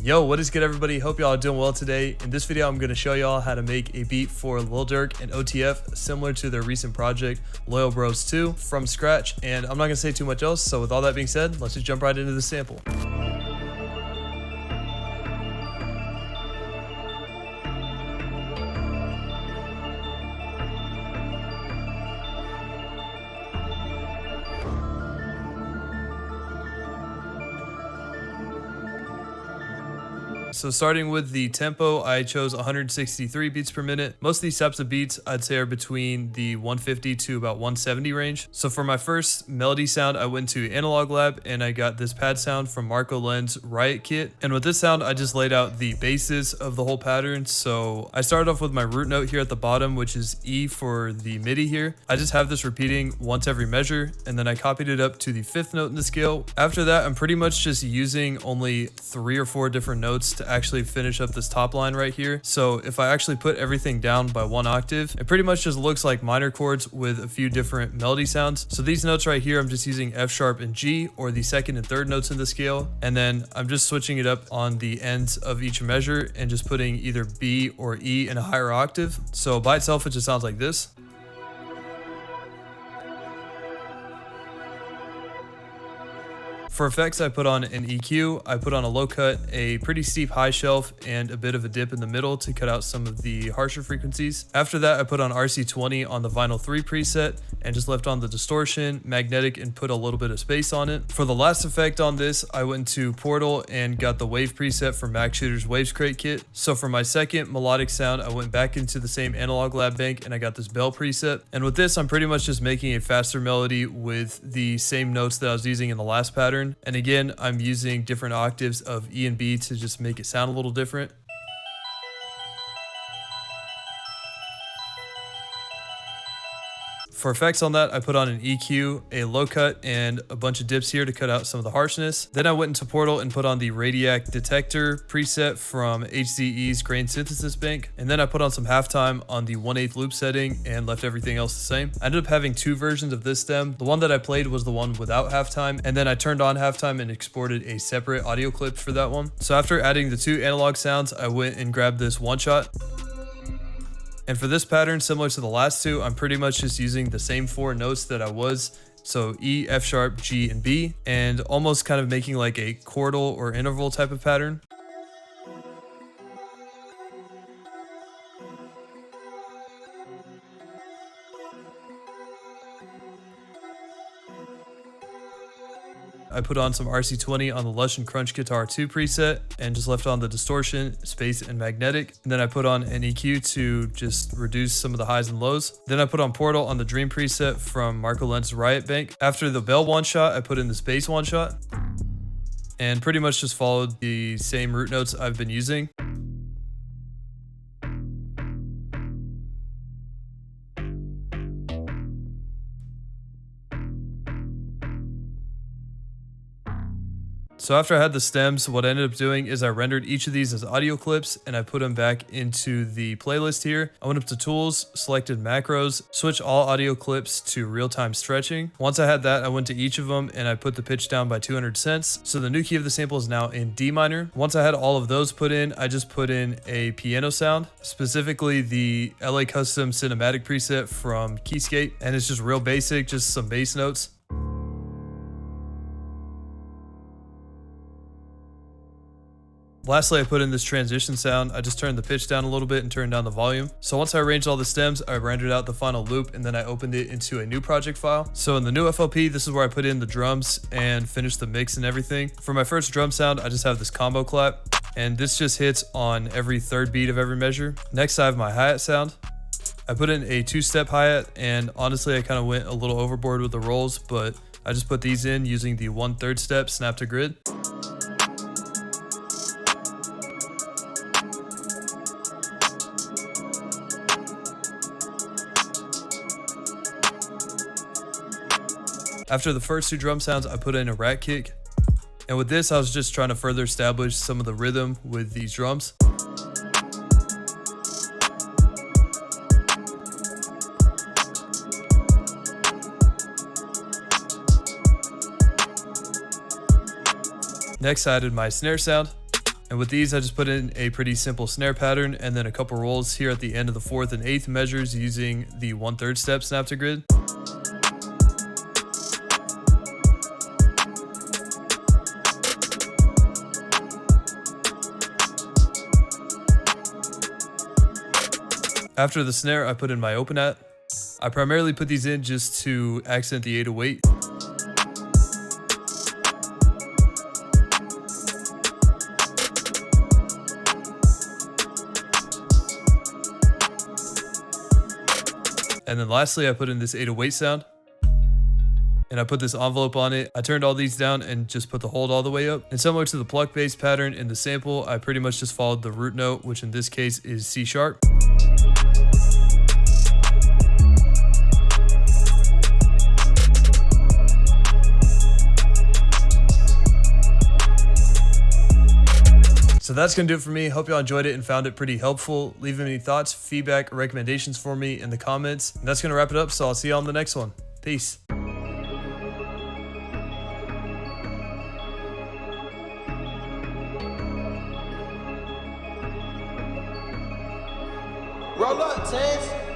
Yo, what is good everybody? Hope y'all are doing well today. In this video, I'm going to show y'all how to make a beat for Lil Durk and OTF similar to their recent project, Loyal Bros 2, from scratch. And I'm not going to say too much else. So with all that being said, let's just jump right into the sample. So starting with the tempo, I chose 163 beats per minute. Most of these types of beats I'd say are between the 150 to about 170 range. So for my first melody sound, I went to Analog Lab and I got this pad sound from Marco Len's Riot Kit. And with this sound, I just laid out the basis of the whole pattern. So I started off with my root note here at the bottom, which is E for the MIDI here. I just have this repeating once every measure, and then I copied it up to the 5th note in the scale. After that, I'm pretty much just using only 3 or 4 different notes to actually finish up this top line right here. So if I actually put everything down by 1 octave, it pretty much just looks like minor chords with a few different melody sounds. So these notes right here, I'm just using F sharp and G, or the 2nd and 3rd notes in the scale. And then I'm just switching it up on the ends of each measure and just putting either B or E in a higher octave. So by itself, it just sounds like this. For effects, I put on an EQ, I put on a low cut, a pretty steep high shelf, and a bit of a dip in the middle to cut out some of the harsher frequencies. After that, I put on RC20 on the Vinyl 3 preset and just left on the distortion, magnetic, and put a little bit of space on it. For the last effect on this, I went to Portal and got the wave preset from Max Shooter's Waves Crate kit. So for my second melodic sound, I went back into the same Analog Lab bank and I got this Bell preset. And with this, I'm pretty much just making a faster melody with the same notes that I was using in the last pattern. And again, I'm using different octaves of E and B to just make it sound a little different. For effects on that, I put on an EQ, a low cut, and a bunch of dips here to cut out some of the harshness. Then I went into Portal and put on the Radiac Detector preset from HZE's Grain Synthesis Bank. And then I put on some halftime on the 1/8 loop setting and left everything else the same. I ended up having 2 versions of this stem. The one that I played was the one without halftime, and then I turned on halftime and exported a separate audio clip for that one. So after adding the 2 analog sounds, I went and grabbed this one shot. And for this pattern, similar to the last 2, I'm pretty much just using the same 4 notes that I was. So E, F sharp, G, and B, and almost kind of making like a chordal or interval type of pattern. I put on some RC20 on the Lush and Crunch Guitar 2 preset and just left on the distortion, space, and magnetic. And then I put on an EQ to just reduce some of the highs and lows. Then I put on Portal on the Dream preset from Marco Len's Riot Bank. After the Bell one shot, I put in this bass one shot and pretty much just followed the same root notes I've been using. So after I had the stems, what I ended up doing is I rendered each of these as audio clips and I put them back into the playlist here. I went up to Tools, selected Macros, switched all audio clips to real-time stretching. Once I had that, I went to each of them and I put the pitch down by 200 cents. So the new key of the sample is now in D minor. Once I had all of those put in, I just put in a piano sound, specifically the LA Custom Cinematic preset from Keyscape. And it's just real basic, just some bass notes. Lastly, I put in this transition sound. I just turned the pitch down a little bit and turned down the volume. So once I arranged all the stems, I rendered out the final loop and then I opened it into a new project file. So in the new FLP, this is where I put in the drums and finished the mix and everything. For my first drum sound, I just have this combo clap, and this just hits on every 3rd beat of every measure. Next, I have my hi-hat sound. I put in a 2-step hi-hat, and honestly, I kind of went a little overboard with the rolls, but I just put these in using the 1/3 step snap to grid. After the first 2 drum sounds, I put in a rat kick. And with this, I was just trying to further establish some of the rhythm with these drums. Next, I added my snare sound. And with these, I just put in a pretty simple snare pattern and then a couple rolls here at the end of the 4th and 8th measures using the 1/3 step snap to grid. After the snare, I put in my open at. I primarily put these in just to accent the 808. And then lastly, I put in this 808 sound. And I put this envelope on it. I turned all these down and just put the hold all the way up. And similar to the pluck bass pattern in the sample, I pretty much just followed the root note, which in this case is C sharp. So that's going to do it for me. Hope y'all enjoyed it and found it pretty helpful. Leave any thoughts, feedback, or recommendations for me in the comments. And that's going to wrap it up, so I'll see y'all on the next one. Peace. Roll up, Tez.